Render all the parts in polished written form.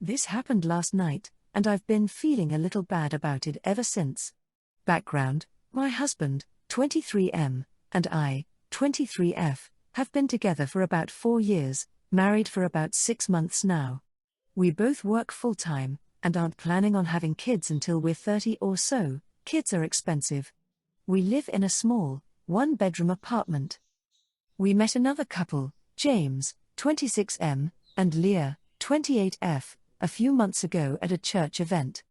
This happened last night, and I've been feeling a little bad about it ever since. Background: my husband, 23M, and I, 23F, have been together for about 4 years, married for about 6 months now. We both work full-time, and aren't planning on having kids until we're 30 or so. Kids are expensive. We live in a small, one-bedroom apartment. We met another couple, James, 26M, and Leah, 28F, a few months ago at a church event.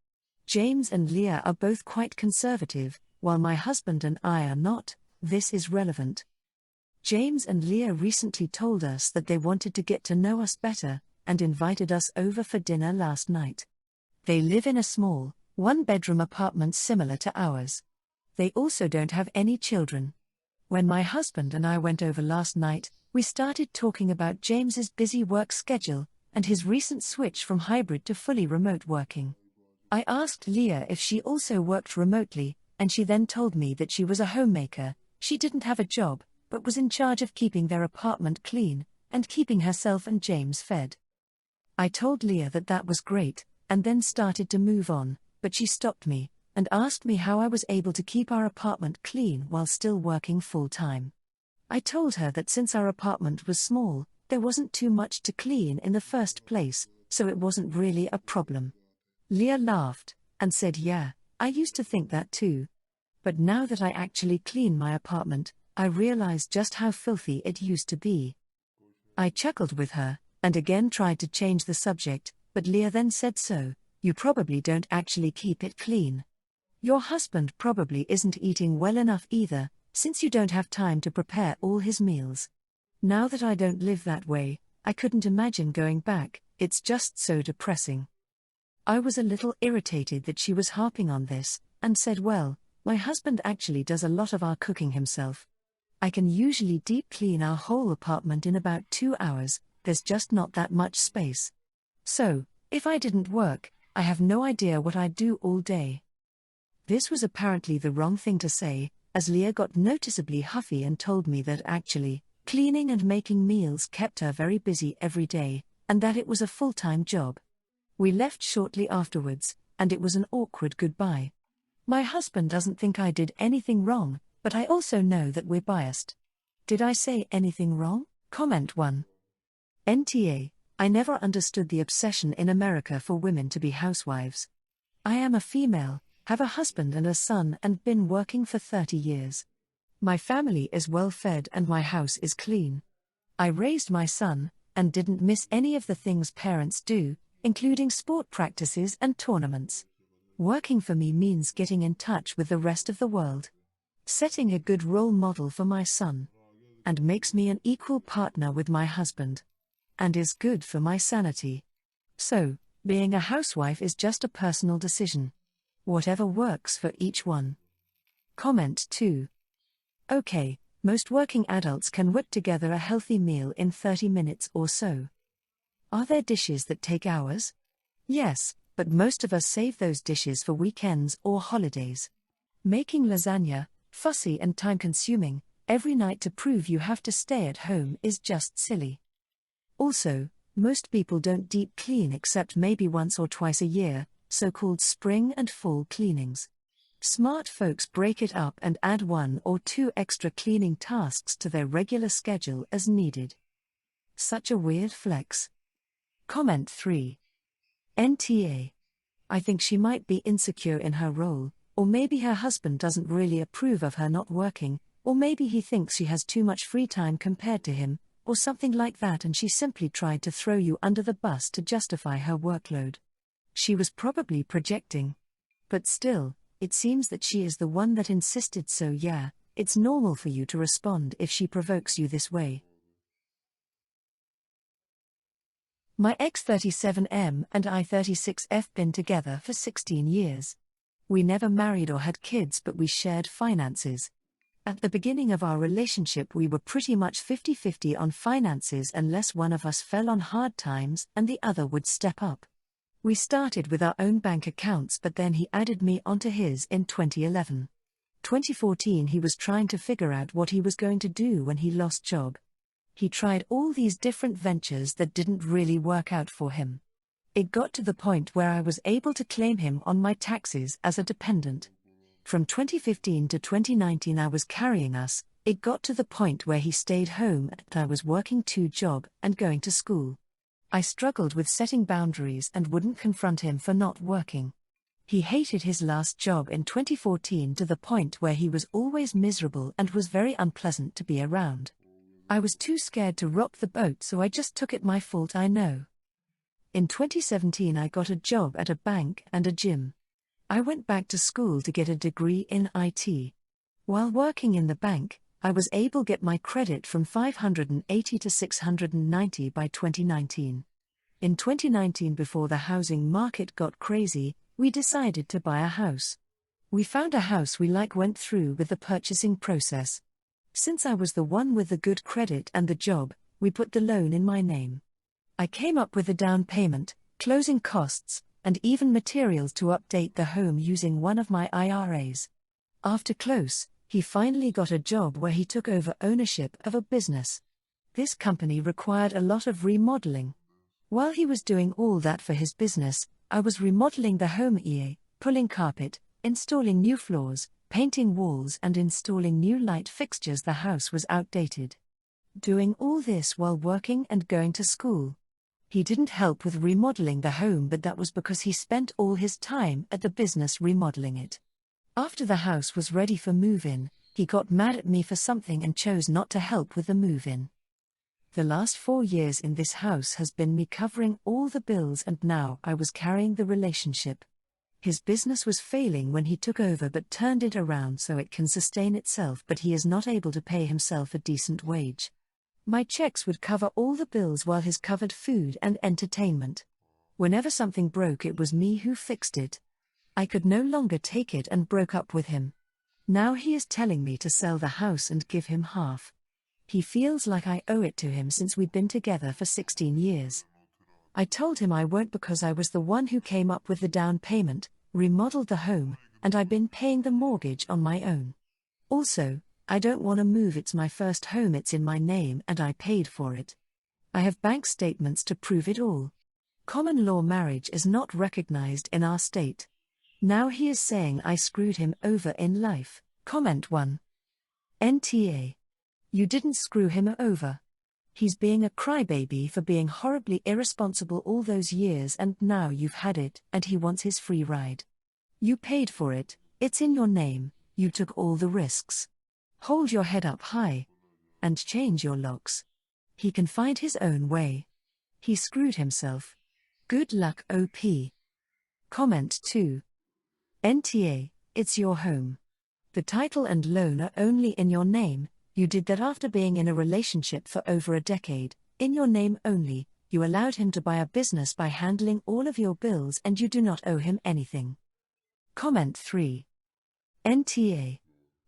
James and Leah are both quite conservative, while my husband and I are not. This is relevant. James and Leah recently told us that they wanted to get to know us better, and invited us over for dinner last night. They live in a small, one-bedroom apartment similar to ours. They also don't have any children. When my husband and I went over last night, we started talking about James's busy work schedule, and his recent switch from hybrid to fully remote working. I asked Leah if she also worked remotely, and she then told me that she was a homemaker. She didn't have a job, but was in charge of keeping their apartment clean, and keeping herself and James fed. I told Leah that that was great, and then started to move on, but she stopped me, and asked me how I was able to keep our apartment clean while still working full-time. I told her that since our apartment was small, there wasn't too much to clean in the first place, so it wasn't really a problem. Leah laughed, and said, "Yeah, I used to think that too. But now that I actually clean my apartment, I realize just how filthy it used to be." I chuckled with her, and again tried to change the subject, but Leah then said, "So, you probably don't actually keep it clean. Your husband probably isn't eating well enough either, since you don't have time to prepare all his meals." Now that I don't live that way, I couldn't imagine going back. It's just so depressing. I was a little irritated that she was harping on this, and said, "Well, my husband actually does a lot of our cooking himself. I can usually deep clean our whole apartment in about 2 hours, there's just not that much space. So, if I didn't work, I have no idea what I'd do all day." This was apparently the wrong thing to say, as Leah got noticeably huffy and told me that actually, cleaning and making meals kept her very busy every day, and that it was a full-time job. We left shortly afterwards, and it was an awkward goodbye. My husband doesn't think I did anything wrong, but I also know that we're biased. Did I say anything wrong? Comment 1. NTA, I never understood the obsession in America for women to be housewives. I am a female, have a husband and a son, and been working for 30 years. My family is well fed and my house is clean. I raised my son, and didn't miss any of the things parents do, including sport practices and tournaments. Working for me means getting in touch with the rest of the world, setting a good role model for my son, and makes me an equal partner with my husband, and is good for my sanity. So, being a housewife is just a personal decision. Whatever works for each one. Comment 2. Okay, most working adults can whip together a healthy meal in 30 minutes or so. Are there dishes that take hours? Yes, but most of us save those dishes for weekends or holidays. Making lasagna, fussy and time-consuming, every night to prove you have to stay at home is just silly. Also, most people don't deep clean except maybe once or twice a year, so-called spring and fall cleanings. Smart folks break it up and add 1 or 2 extra cleaning tasks to their regular schedule as needed. Such a weird flex. Comment 3. NTA. I think she might be insecure in her role, or maybe her husband doesn't really approve of her not working, or maybe he thinks she has too much free time compared to him, or something like that, and she simply tried to throw you under the bus to justify her workload. She was probably projecting. But still, it seems that she is the one that insisted, so yeah, it's normal for you to respond if she provokes you this way. My ex 37M and I 36F been together for 16 years. We never married or had kids, but we shared finances. At the beginning of our relationship we were pretty much 50-50 on finances unless one of us fell on hard times and the other would step up. We started with our own bank accounts, but then he added me onto his in 2011. 2014 he was trying to figure out what he was going to do when he lost job. He tried all these different ventures that didn't really work out for him. It got to the point where I was able to claim him on my taxes as a dependent. From 2015 to 2019 I was carrying us. It got to the point where he stayed home and I was working 2 jobs and going to school. I struggled with setting boundaries and wouldn't confront him for not working. He hated his last job in 2014 to the point where he was always miserable and was very unpleasant to be around. I was too scared to rock the boat, so I just took it. My fault, I know. In 2017 I got a job at a bank and a gym. I went back to school to get a degree in IT. While working in the bank, I was able to get my credit from 580 to 690 by 2019. In 2019, before the housing market got crazy, we decided to buy a house. We found a house we like, went through with the purchasing process. Since I was the one with the good credit and the job, we put the loan in my name. I came up with the down payment, closing costs, and even materials to update the home using one of my IRAs. After close, he finally got a job where he took over ownership of a business. This company required a lot of remodeling. While he was doing all that for his business, I was remodeling the home, pulling carpet, installing new floors, painting walls and installing new light fixtures. The house was outdated. Doing all this while working and going to school. He didn't help with remodeling the home, but that was because he spent all his time at the business remodeling it. After the house was ready for move-in, he got mad at me for something and chose not to help with the move-in. The last 4 years in this house has been me covering all the bills, and now I was carrying the relationship. His business was failing when he took over but turned it around so it can sustain itself, but he is not able to pay himself a decent wage. My checks would cover all the bills while his covered food and entertainment. Whenever something broke, it was me who fixed it. I could no longer take it and broke up with him. Now he is telling me to sell the house and give him half. He feels like I owe it to him since we've been together for 16 years. I told him I won't because I was the one who came up with the down payment, remodeled the home, and I've been paying the mortgage on my own. Also, I don't want to move. It's my first home, it's in my name and I paid for it. I have bank statements to prove it all. Common law marriage is not recognized in our state. Now he is saying I screwed him over in life. Comment 1. NTA. You didn't screw him over. He's being a crybaby for being horribly irresponsible all those years, and now you've had it and he wants his free ride. You paid for it, it's in your name, you took all the risks. Hold your head up high. And change your locks. He can find his own way. He screwed himself. Good luck, OP. Comment 2. NTA, it's your home. The title and loan are only in your name. You did that after being in a relationship for over a decade, in your name only. You allowed him to buy a business by handling all of your bills, and you do not owe him anything. Comment 3. NTA.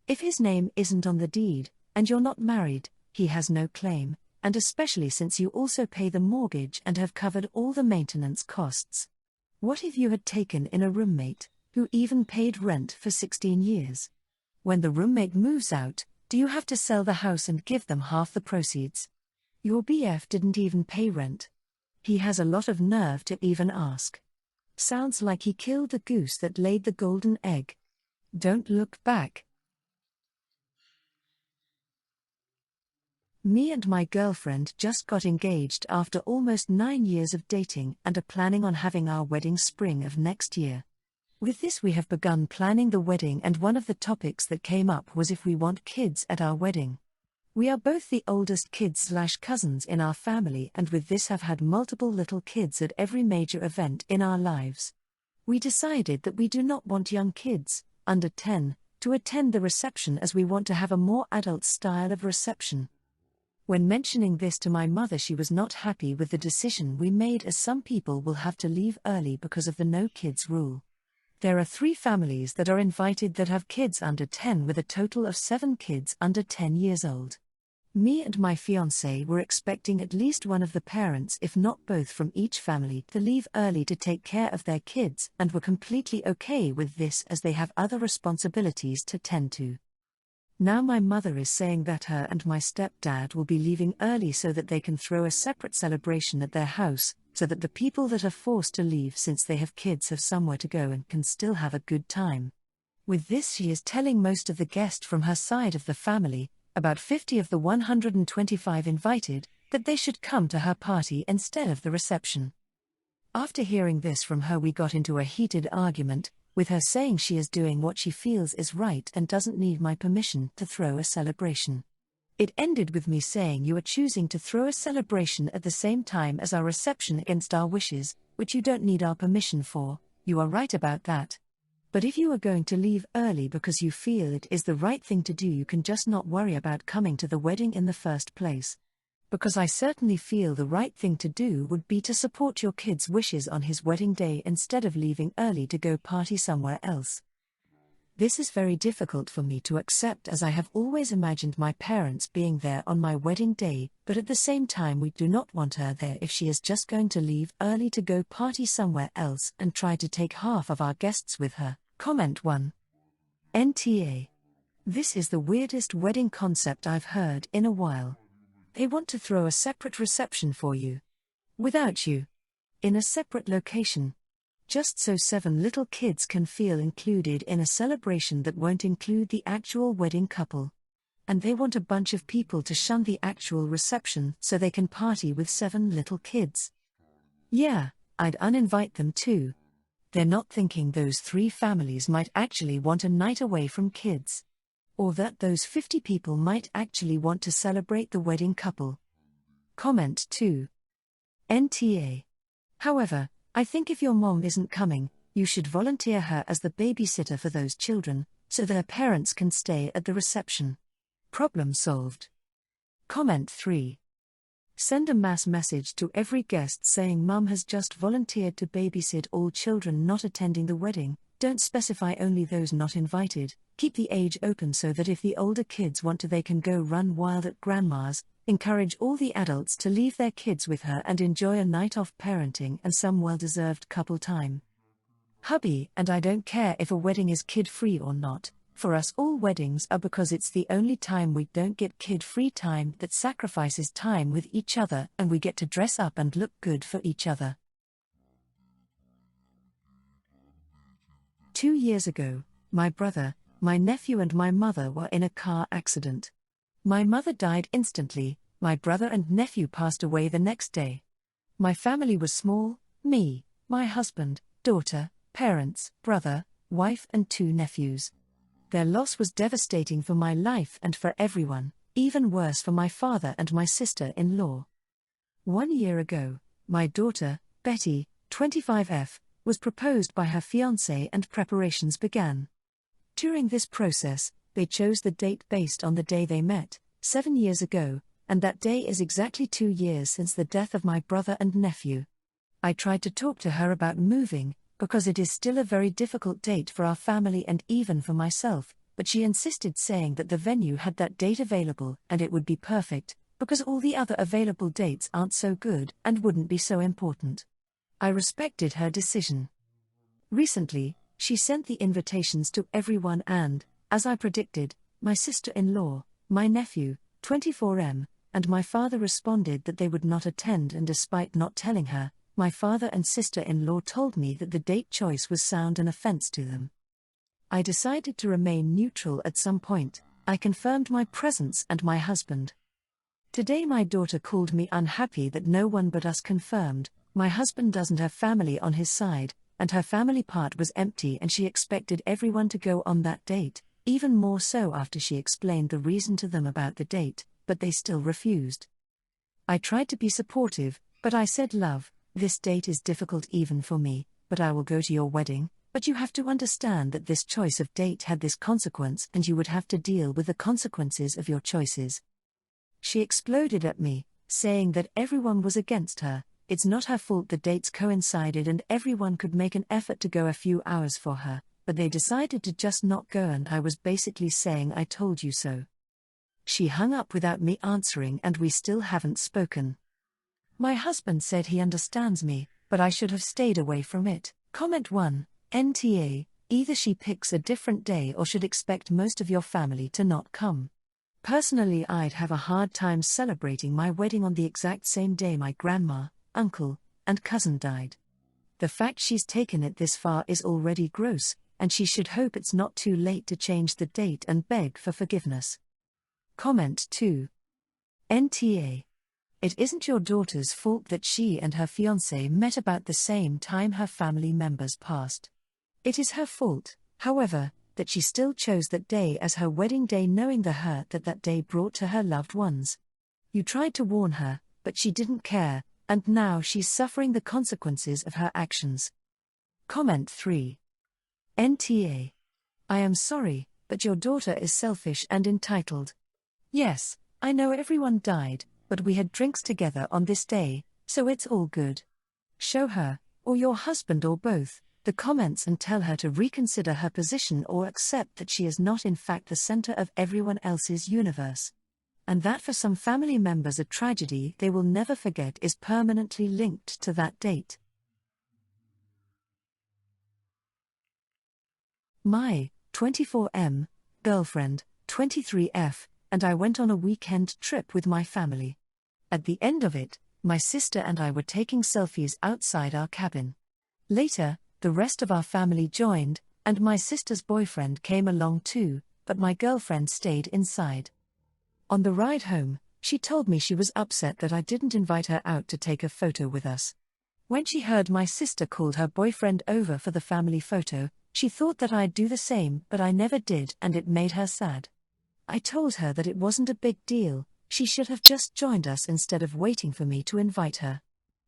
If his name isn't on the deed, and you're not married, he has no claim, and especially since you also pay the mortgage and have covered all the maintenance costs. What if you had taken in a roommate, who even paid rent for 16 years? When the roommate moves out, do you have to sell the house and give them half the proceeds? Your BF didn't even pay rent. He has a lot of nerve to even ask. Sounds like he killed the goose that laid the golden egg. Don't look back. Me and my girlfriend just got engaged after almost 9 years of dating and are planning on having our wedding spring of next year. With this we have begun planning the wedding, and one of the topics that came up was if we want kids at our wedding. We are both the oldest kids/cousins in our family, and with this have had multiple little kids at every major event in our lives. We decided that we do not want young kids, under 10, to attend the reception, as we want to have a more adult style of reception. When mentioning this to my mother, she was not happy with the decision we made, as some people will have to leave early because of the no kids rule. There are 3 families that are invited that have kids under 10, with a total of 7 kids under 10 years old. Me and my fiancé were expecting at least one of the parents, if not both from each family, to leave early to take care of their kids, and were completely okay with this as they have other responsibilities to tend to. Now my mother is saying that her and my stepdad will be leaving early so that they can throw a separate celebration at their house, so that the people that are forced to leave since they have kids have somewhere to go and can still have a good time. With this, she is telling most of the guests from her side of the family, about 50 of the 125 invited, that they should come to her party instead of the reception. After hearing this from her, we got into a heated argument, with her saying she is doing what she feels is right and doesn't need my permission to throw a celebration. It ended with me saying, "You are choosing to throw a celebration at the same time as our reception against our wishes, which you don't need our permission for. You are right about that. But if you are going to leave early because you feel it is the right thing to do, you can just not worry about coming to the wedding in the first place. Because I certainly feel the right thing to do would be to support your kid's wishes on his wedding day instead of leaving early to go party somewhere else. This is very difficult for me to accept, as I have always imagined my parents being there on my wedding day, but at the same time we do not want her there if she is just going to leave early to go party somewhere else and try to take half of our guests with her." Comment 1. NTA. This is the weirdest wedding concept I've heard in a while. They want to throw a separate reception for you. Without you. In a separate location. Just so 7 little kids can feel included in a celebration that won't include the actual wedding couple. And they want a bunch of people to shun the actual reception so they can party with 7 little kids. Yeah, I'd uninvite them too. They're not thinking those 3 families might actually want a night away from kids. Or that those 50 people might actually want to celebrate the wedding couple. Comment 2. NTA. However, I think if your mom isn't coming, you should volunteer her as the babysitter for those children, so their parents can stay at the reception. Problem solved. Comment 3. Send a mass message to every guest saying mum has just volunteered to babysit all children not attending the wedding. Don't specify only those not invited. Keep the age open so that if the older kids want to, they can go run wild at grandma's. Encourage all the adults to leave their kids with her and enjoy a night off parenting and some well-deserved couple time. Hubby and I don't care if a wedding is kid-free or not. For us, all weddings are because it's the only time we don't get kid-free time that sacrifices time with each other, and we get to dress up and look good for each other. 2 years ago, my brother, my nephew and my mother were in a car accident. My mother died instantly, my brother and nephew passed away the next day. My family was small: me, my husband, daughter, parents, brother, wife and 2 nephews. Their loss was devastating for my life and for everyone, even worse for my father and my sister-in-law. 1 year ago, my daughter, Betty, 25F, was proposed by her fiancé and preparations began. During this process, they chose the date based on the day they met, 7 years ago, and that day is exactly 2 years since the death of my brother and nephew. I tried to talk to her about moving, because it is still a very difficult date for our family and even for myself, but she insisted, saying that the venue had that date available and it would be perfect, because all the other available dates aren't so good and wouldn't be so important. I respected her decision. Recently, she sent the invitations to everyone and, as I predicted, my sister-in-law, my nephew, 24M, and my father responded that they would not attend, and despite not telling her, my father and sister-in-law told me that the date choice was sound an offense to them. I decided to remain neutral at some point. I confirmed my presence and my husband. Today my daughter called me unhappy that no one but us confirmed. My husband doesn't have family on his side, and her family part was empty, and she expected everyone to go on that date, even more so after she explained the reason to them about the date, but they still refused. I tried to be supportive, but I said, "Love, this date is difficult even for me, but I will go to your wedding, but you have to understand that this choice of date had this consequence and you would have to deal with the consequences of your choices." She exploded at me, saying that everyone was against her. It's not her fault the dates coincided and everyone could make an effort to go a few hours for her, but they decided to just not go, and I was basically saying, "I told you so." She hung up without me answering and we still haven't spoken. My husband said he understands me, but I should have stayed away from it. Comment 1, NTA, either she picks a different day or should expect most of your family to not come. Personally, I'd have a hard time celebrating my wedding on the exact same day my grandma, uncle, and cousin died. The fact she's taken it this far is already gross, and she should hope it's not too late to change the date and beg for forgiveness. Comment 2. NTA. It isn't your daughter's fault that she and her fiancé met about the same time her family members passed. It is her fault, however, that she still chose that day as her wedding day, knowing the hurt that that day brought to her loved ones. You tried to warn her, but she didn't care, and now she's suffering the consequences of her actions. Comment 3. NTA. I am sorry, but your daughter is selfish and entitled. Yes, I know everyone died, but we had drinks together on this day, so it's all good. Show her, or your husband or both, the comments and tell her to reconsider her position or accept that she is not in fact the center of everyone else's universe. And that for some family members a tragedy they will never forget is permanently linked to that date. My 24M girlfriend, 23F, and I went on a weekend trip with my family. At the end of it, my sister and I were taking selfies outside our cabin. Later, the rest of our family joined, and my sister's boyfriend came along too, but my girlfriend stayed inside. On the ride home, she told me she was upset that I didn't invite her out to take a photo with us. When she heard my sister called her boyfriend over for the family photo, she thought that I'd do the same, but I never did, and it made her sad. I told her that it wasn't a big deal, she should have just joined us instead of waiting for me to invite her.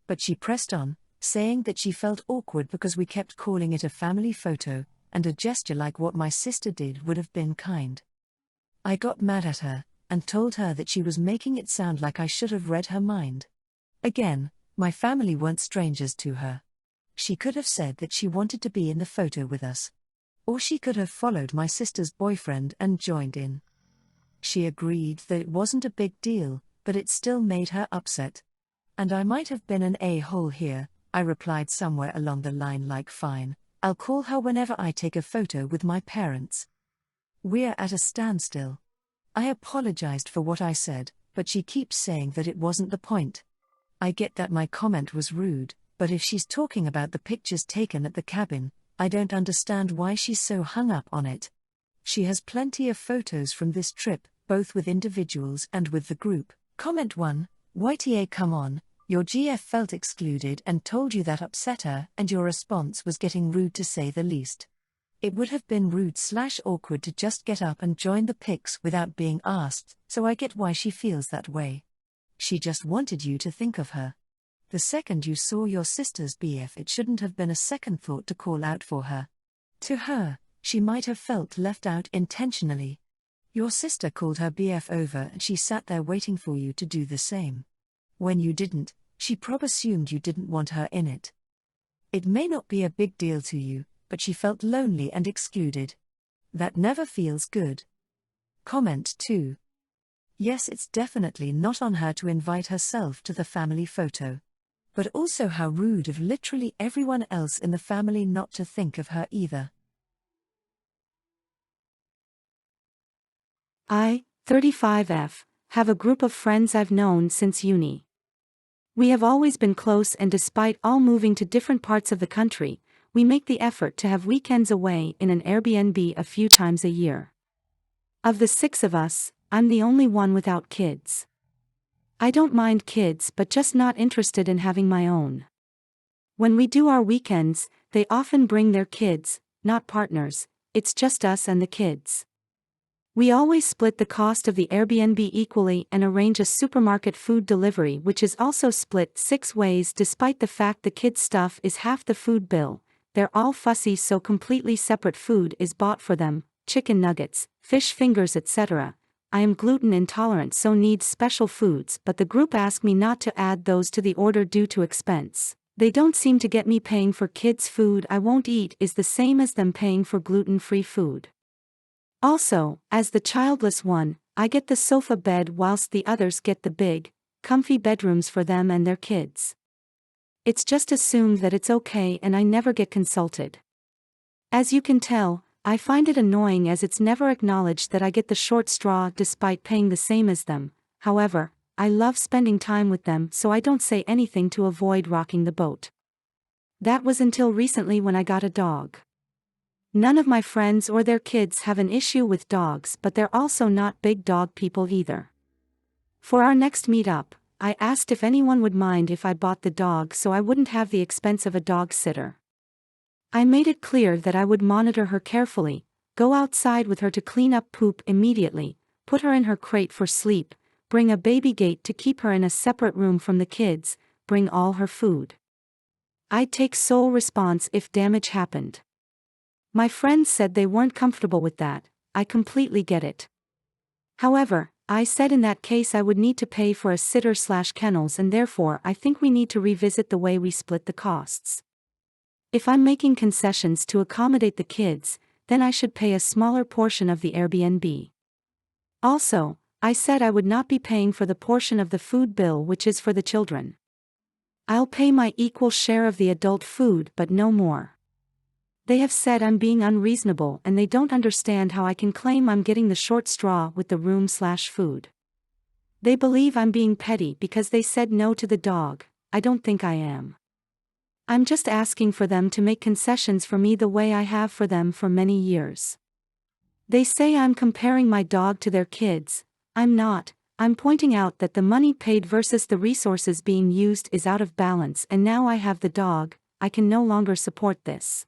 But she pressed on, saying that she felt awkward because we kept calling it a family photo, and a gesture like what my sister did would have been kind. I got mad at her, and told her that she was making it sound like I should have read her mind. Again, my family weren't strangers to her. She could have said that she wanted to be in the photo with us. Or she could have followed my sister's boyfriend and joined in. She agreed that it wasn't a big deal, but it still made her upset. And I might have been an a-hole here, I replied somewhere along the line like fine, I'll call her whenever I take a photo with my parents. We're at a standstill. I apologized for what I said, but she keeps saying that it wasn't the point. I get that my comment was rude, but if she's talking about the pictures taken at the cabin, I don't understand why she's so hung up on it. She has plenty of photos from this trip, both with individuals and with the group. Comment 1, YTA come on, your GF felt excluded and told you that upset her, and your response was getting rude to say the least. It would have been rude/awkward to just get up and join the pics without being asked, so I get why she feels that way. She just wanted you to think of her. The second you saw your sister's BF, it shouldn't have been a second thought to call out for her. To her, she might have felt left out intentionally. Your sister called her BF over and she sat there waiting for you to do the same. When you didn't, she probably assumed you didn't want her in it. It may not be a big deal to you, but she felt lonely and excluded. That never feels good. Comment 2. Yes, it's definitely not on her to invite herself to the family photo. But also how rude of literally everyone else in the family not to think of her either. I, 35F, have a group of friends I've known since uni. We have always been close, and despite all moving to different parts of the country, we make the effort to have weekends away in an Airbnb a few times a year. Of the 6 of us, I'm the only one without kids. I don't mind kids, but just not interested in having my own. When we do our weekends, they often bring their kids, not partners, it's just us and the kids. We always split the cost of the Airbnb equally and arrange a supermarket food delivery, which is also split 6 ways despite the fact the kids' stuff is half the food bill. They're all fussy, so completely separate food is bought for them, chicken nuggets, fish fingers, etc. I am gluten intolerant, so need special foods, but the group asked me not to add those to the order due to expense. They don't seem to get me paying for kids' food I won't eat is the same as them paying for gluten-free food. Also, as the childless one, I get the sofa bed whilst the others get the big, comfy bedrooms for them and their kids. It's just assumed that it's okay and I never get consulted. As you can tell, I find it annoying as it's never acknowledged that I get the short straw despite paying the same as them. However, I love spending time with them, so I don't say anything to avoid rocking the boat. That was until recently when I got a dog. None of my friends or their kids have an issue with dogs, but they're also not big dog people either. For our next meetup, I asked if anyone would mind if I bought the dog so I wouldn't have the expense of a dog sitter. I made it clear that I would monitor her carefully, go outside with her to clean up poop immediately, put her in her crate for sleep, bring a baby gate to keep her in a separate room from the kids, bring all her food. I'd take sole response if damage happened. My friends said they weren't comfortable with that. I completely get it. However, I said in that case I would need to pay for a sitter/kennels, and therefore I think we need to revisit the way we split the costs. If I'm making concessions to accommodate the kids, then I should pay a smaller portion of the Airbnb. Also, I said I would not be paying for the portion of the food bill which is for the children. I'll pay my equal share of the adult food but no more. They have said I'm being unreasonable and they don't understand how I can claim I'm getting the short straw with the room/food. They believe I'm being petty because they said no to the dog. I don't think I am. I'm just asking for them to make concessions for me the way I have for them for many years. They say I'm comparing my dog to their kids. I'm not. I'm pointing out that the money paid versus the resources being used is out of balance, and now I have the dog, I can no longer support this.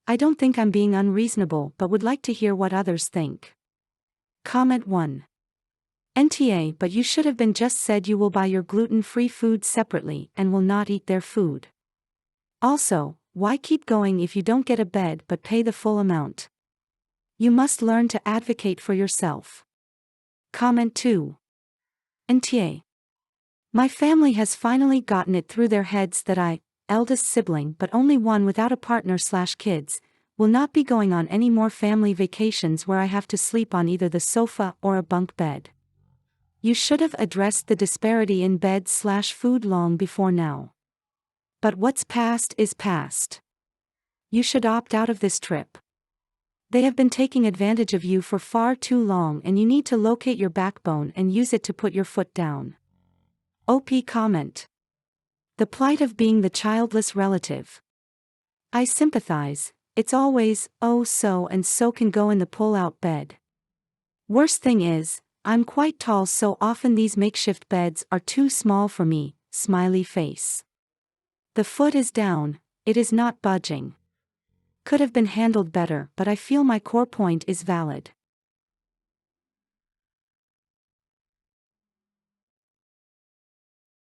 I don't think I'm being unreasonable but would like to hear what others think. Comment 1. NTA, but you should have been just said you will buy your gluten-free food separately and will not eat their food. Also, why keep going if you don't get a bed but pay the full amount? You must learn to advocate for yourself. Comment 2. NTA. My family has finally gotten it through their heads that I, eldest sibling but only one without a partner/kids, will not be going on any more family vacations where I have to sleep on either the sofa or a bunk bed. You should have addressed the disparity in bed/food long before now. But what's past is past. You should opt out of this trip. They have been taking advantage of you for far too long and you need to locate your backbone and use it to put your foot down. OP comment. The plight of being the childless relative. I sympathize. It's always, oh so and so can go in the pull-out bed. Worst thing is, I'm quite tall so often these makeshift beds are too small for me, smiley face. The foot is down, it is not budging. Could have been handled better but I feel my core point is valid.